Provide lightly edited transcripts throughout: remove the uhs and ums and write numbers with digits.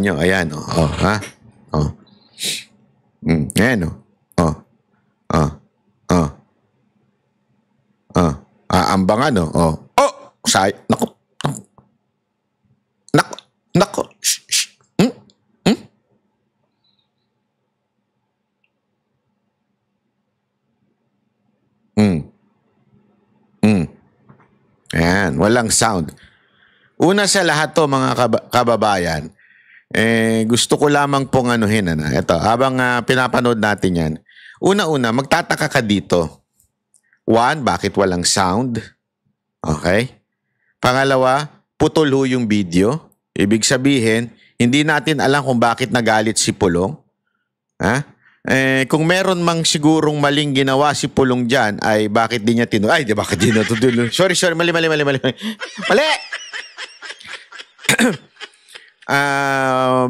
nyo. Ayan, ha? Ayan, oh. Aambangan, naku, naku, shh. Ayan, walang sound. Una sa lahat to, mga kababayan, gusto ko lamang pong anuhin, ito, habang pinapanood natin yan, una-una, magtataka ka dito. One, bakit walang sound? Okay? Pangalawa, putol ho yung video. Ibig sabihin, hindi natin alam kung bakit nagalit si Pulong. Ha? Kung meron mang sigurong maling ginawa si Pulong dyan, ay bakit di niya bakit di niya Sorry, mali.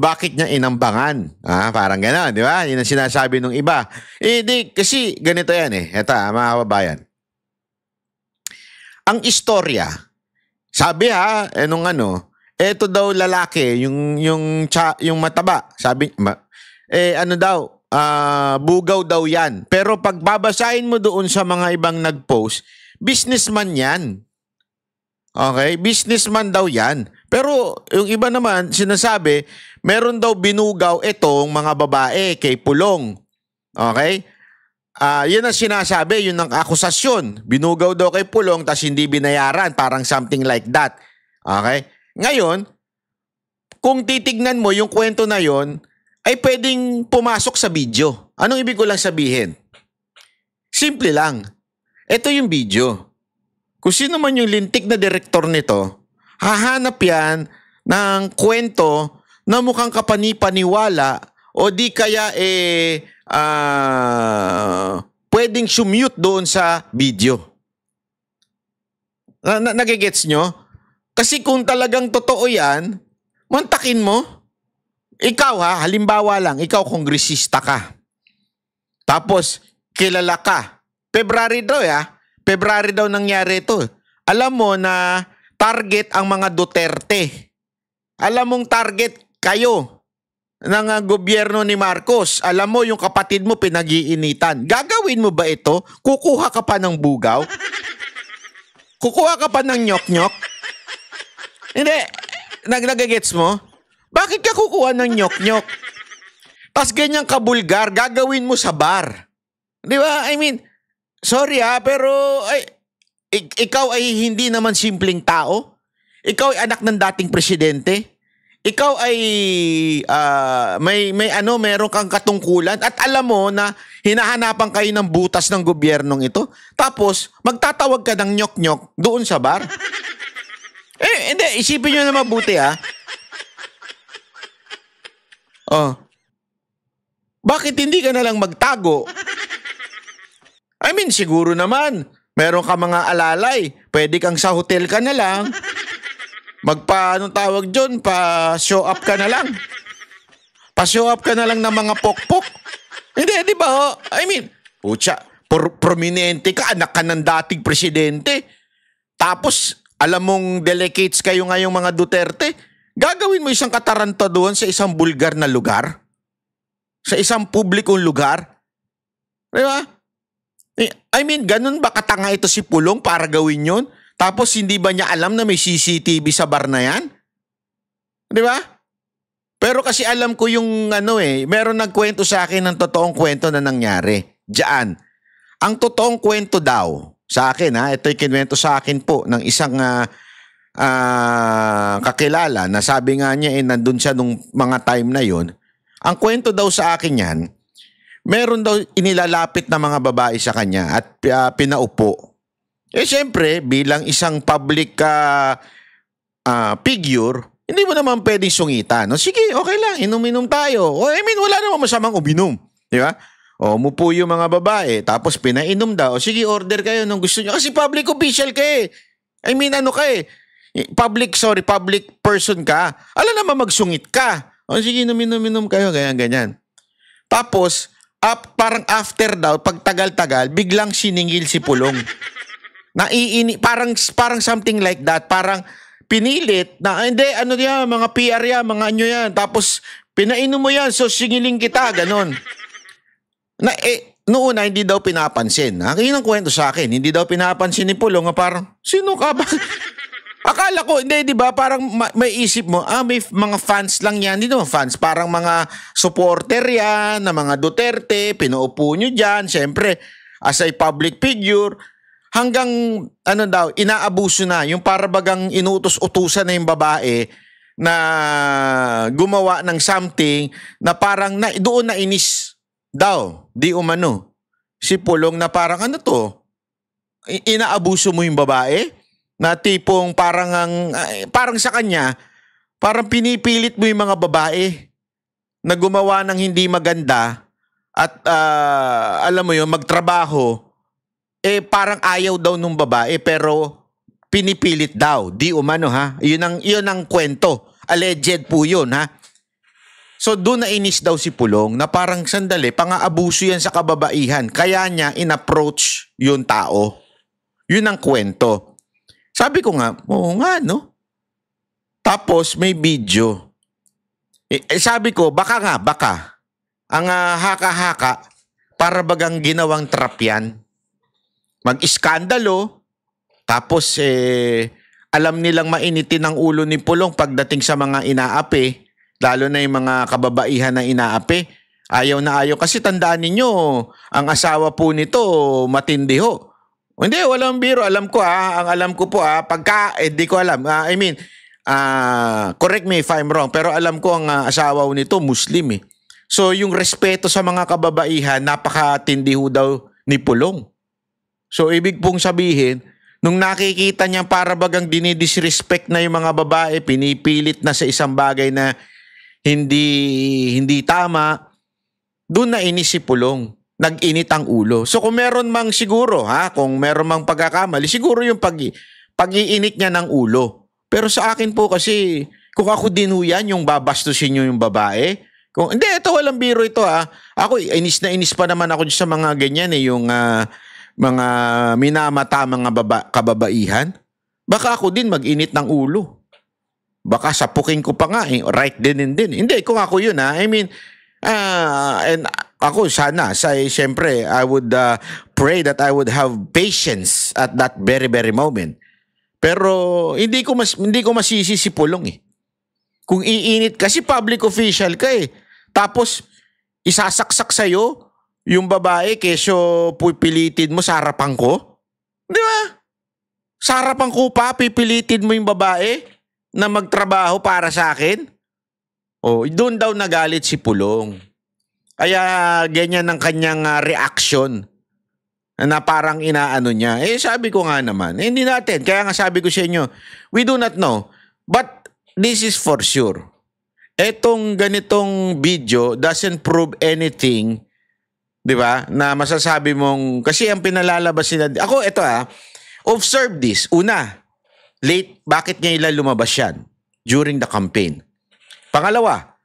Bakit niya inambangan? Parang gano'n, di ba? Yun ang sinasabi ng iba. Kasi ganito yan Ito, mga kababayan. Ang istorya, sabi eto daw lalaki, yung mataba, sabi, bugaw daw yan. Pero pag babasahin mo doon sa mga ibang nag-post, businessman yan. Okay? Businessman daw yan. Pero yung iba naman, sinasabi, meron daw binugaw itong mga babae kay Pulong. Okay? Yun ang sinasabi, yun ang akusasyon. Binugaw daw kay Pulong, tas hindi binayaran. Parang something like that. Okay? Ngayon, kung titignan mo yung kwento na yon, ay pwedeng pumasok sa video. Anong ibig ko lang sabihin? Simple lang. Ito yung video. Kung sino man yung lintik na direktor nito, hahanap yan ng kwento na mukhang kapanipaniwala o di kaya pwedeng sumute doon sa video. Nagigets nyo? Kasi kung talagang totoo yan, mantakin mo. Ikaw halimbawa lang, ikaw kongresista ka. Tapos, kilala ka. February daw nangyari ito. Alam mo na target ang mga Duterte. Alam mong target kayo ng gobyerno ni Marcos. Alam mo yung kapatid mo pinag-iinitan. Gagawin mo ba ito? Kukuha ka pa ng bugaw? Kukuha ka pa ng nyok-nyok? Hindi. Nagagets mo? Bakit ka kukuha ng nyok-nyok? Tapos ganyang kabulgar, gagawin mo sa bar. Di ba? I mean, sorry pero ikaw ay hindi naman simpleng tao. Ikaw ay anak ng dating presidente. Ikaw ay meron kang katungkulan at alam mo na hinahanapan kayo ng butas ng gobyernong ito. Tapos, magtatawag ka ng nyok-nyok doon sa bar. Hindi, isipin nyo na mabuti Bakit hindi ka na lang magtago? I mean, siguro naman, meron ka mga alalay. Pwede kang sa hotel ka na lang. Anong tawag dyan? Pa-show up ka na lang. Pa-show up ka na lang ng mga pokpok. Hindi, di ba? I mean, prominente ka, anak ka ng dating presidente. Tapos, alam mong delegates kayo ngayong mga Duterte. Gagawin mo isang kataranta doon sa isang bulgar na lugar? Sa isang publikong lugar? Di ba? I mean, ganun ba katanga ito si Pulong para gawin yun? Tapos hindi ba niya alam na may CCTV sa bar na yan? Di ba? Pero kasi alam ko yung meron nagkwento sa akin ng totoong kwento na nangyari. Diyan. Ang totoong kwento daw sa akin, ito'y kinwento sa akin po ng isang kakilala na sabi nga niya nandun siya nung mga time na yon. Ang kwento daw sa akin yan, meron daw inilalapit na mga babae sa kanya at pinaupo. Siyempre, bilang isang public figure, hindi mo naman pwedeng sungitan. Sige, okay lang, inom-inom tayo. I mean, wala naman masamang uminom. Di ba? Umupo yung mga babae, tapos pinainom daw. Sige, order kayo nung gusto nyo. Kasi public official ka I mean, public person ka. Alam naman magsungit ka. Sige, inom-inom kayo, ganyan. Tapos, parang after daw, pag tagal-tagal, biglang siningil si Pulong. Parang something like that. Parang pinilit na, hindi, ano yan, mga PR yan, mga ano yan. Tapos, pinainom mo yan, so singiling kita, ganon. Na, noon na hindi daw pinapansin. Yun ang kwento sa akin. Hindi daw pinapansin ni Pulong nga parang, sino ka ba? Akala ko, hindi, di ba? Parang may isip mo, may mga fans lang yan. Hindi naman fans. Parang mga supporter yan, na mga Duterte, pinaupo nyo dyan. Siyempre, as a public figure, hanggang, ano daw, inaabuso na. Yung para bagang inuutos-utusan na yung babae na gumawa ng something na parang doon na inis daw. Di umano. Si Pulong na parang, ano to? Inaabuso mo yung babae? Na tipong parang sa kanya, parang pinipilit mo yung mga babae na gumawa ng hindi maganda at alam mo yun, magtrabaho, parang ayaw daw nung babae pero pinipilit daw. Di umano ha. Yun ang kwento. Alleged po yun ha. So doon na inis daw si Pulong na parang sandali, pang-aabuso yan sa kababaihan. Kaya niya in-approach yung tao. Yun ang kwento. Sabi ko nga, oo nga, no? Tapos may video. Sabi ko, baka. Ang haka-haka, para bagang ginawang trap yan. Mag-iskandalo, tapos alam nilang mainitin ang ulo ni Pulong pagdating sa mga inaapi, lalo na yung mga kababaihan na inaapi. Ayaw na ayaw. Kasi tandaan ninyo, ang asawa po nito, matindi ho. Hindi, walang biro. Alam ko ang alam ko po pagka, di ko alam. Correct me if I'm wrong, pero alam ko ang asawa nito, Muslim eh. So yung respeto sa mga kababaihan, napakatindi ho daw ni Pulong. So ibig pong sabihin, nung nakikita niya para bagang dinidisrespect na yung mga babae, pinipilit na sa isang bagay na hindi tama, doon na inis si Pulong. Nag-init ang ulo. So kung meron mang siguro, kung meron mang pagkakamali, siguro yung pag-iinit niya ng ulo. Pero sa akin po kasi, kung ako din ho yan, yung babastusin nyo yung babae. Hindi, ito walang biro ito Ako, inis na inis pa naman ako sa mga ganyan yung mga minamata mga kababaihan. Baka ako din mag-init ng ulo. Baka sapukin ko pa nga right din and din. Hindi, kung ako yun I mean, and ako sana, siyempre, I would pray that I would have patience at that very, very moment. Pero hindi ko masisi si Pulong Kung iinit kasi public official ka Tapos isasaksak sa'yo yung babae kesyo pipilitin mo sa harapan ko. Di ba? Sa harapan ko pa, pipilitin mo yung babae na magtrabaho para sa akin. Doon daw nagalit si Pulong. Kaya ganyan ang kanyang reaction na parang inaano niya. Sabi ko nga naman, hindi natin. Kaya nga sabi ko sa inyo, we do not know. But this is for sure. Etong ganitong video doesn't prove anything, di ba? Na masasabi mong, kasi ang pinalalabas nila, ako ito observe this. Una, late, bakit niya ila lumabas yan? During the campaign. Pangalawa,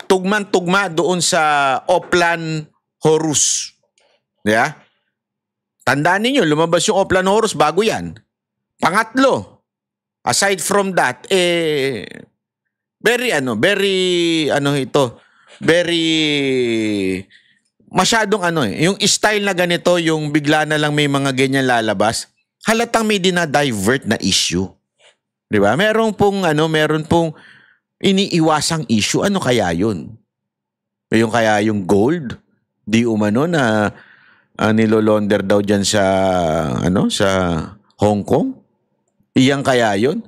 tugman-tugma doon sa Oplan Horus. Yeah? Tandaan ninyo, lumabas yung Oplan Horus bago yan. Pangatlo, aside from that, very masyadong yung style na ganito, yung bigla na lang may mga ganyan lalabas, halatang may dinadivert na issue. Di ba? Meron pong iniiwasang issue. Ano kaya yun? Yung kaya yung gold? Di umano na nilolonder daw dyan sa Hong Kong? Iyang kaya yun?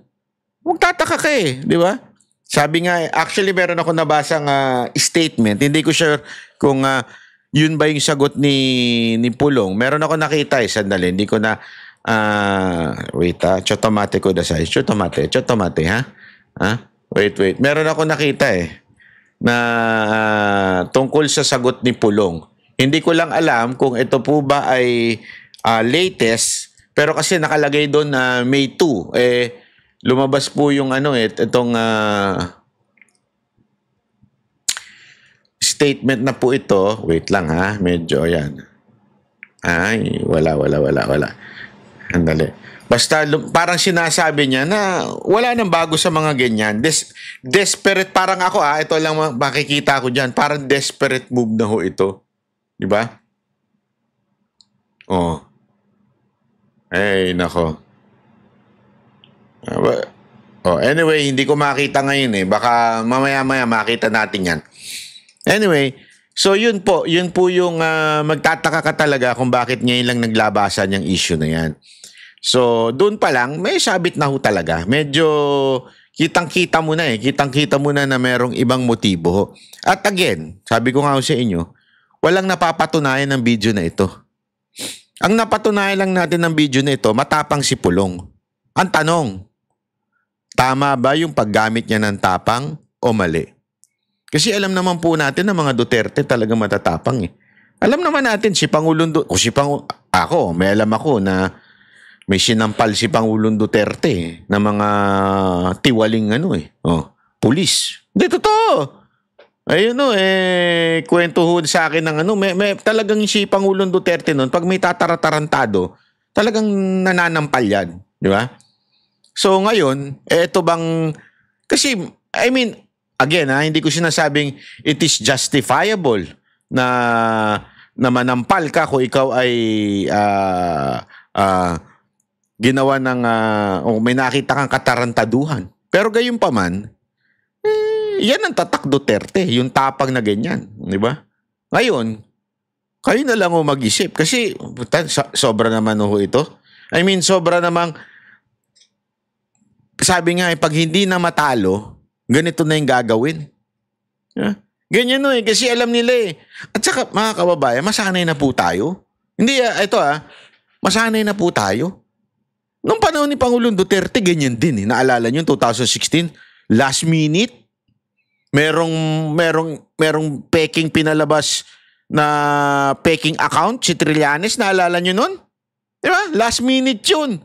Magtataka ka di ba? Sabi nga, actually meron ako nabasang statement. Hindi ko sure kung yun ba yung sagot ni Pulong. Meron ako nakita sandali. Hindi ko na, wait chotomate ko dasay. Chotomate, Wait. Meron ako nakita na tungkol sa sagot ni Pulong. Hindi ko lang alam kung ito po ba ay latest, pero kasi nakalagay doon na May 2. Lumabas po yung itong statement na po ito. Wait lang medyo yan. Ay, wala. Andali. Basta parang sinasabi niya na wala nang bago sa mga ganyan. Desperate parang ako ito lang makikita ko diyan. Parang desperate move na ho ito. 'Di ba? Oh. Nako. Anyway, hindi ko makita ngayon Baka mamaya-maya makita natin 'yan. Anyway, so yun po yung magtataka ka talaga kung bakit ngayon lang naglabasan yung issue na 'yan. So, doon pa lang, may sabit na ho talaga. Medyo kitang-kita mo na Kitang-kita mo na merong ibang motibo ho. At again, sabi ko nga ho sa inyo, walang napapatunayan ng video na ito. Ang napatunayan lang natin ng video na ito, matapang si Pulong. Ang tanong, tama ba yung paggamit niya ng tapang o mali? Kasi alam naman po natin na mga Duterte talaga matatapang Alam naman natin si Pangulong may alam ako na may sinampal si Pangulong Duterte na mga tiwaling pulis. Hindi, totoo. Ayun kwento ho sa akin ng may talagang si Pangulong Duterte noon, pag may tataratarantado, talagang nananampal yan. Di ba? So ngayon, ito bang, kasi, again hindi ko sinasabing it is justifiable na manampal ka kung ikaw ay ginawa ng may nakita kang katarantaduhan. Pero gayon pa man, yan ang tatak Duterte, yung tapang na ganyan, di ba? Ngayon, kayo na lang mag-isip kasi sobra naman ito. Sobra namang sabi nga pag hindi na matalo, ganito na yung gagawin. Ganyan kasi alam nila At saka mga kababayan, masanay na po tayo. Hindi masanay na po tayo. Nung panahon ni Pangulong Duterte, ganyan din Naalala niyo 2016, last minute, merong peking pinalabas na peking account si Trillanes, naalala niyo nun? Di ba? Last minute yun.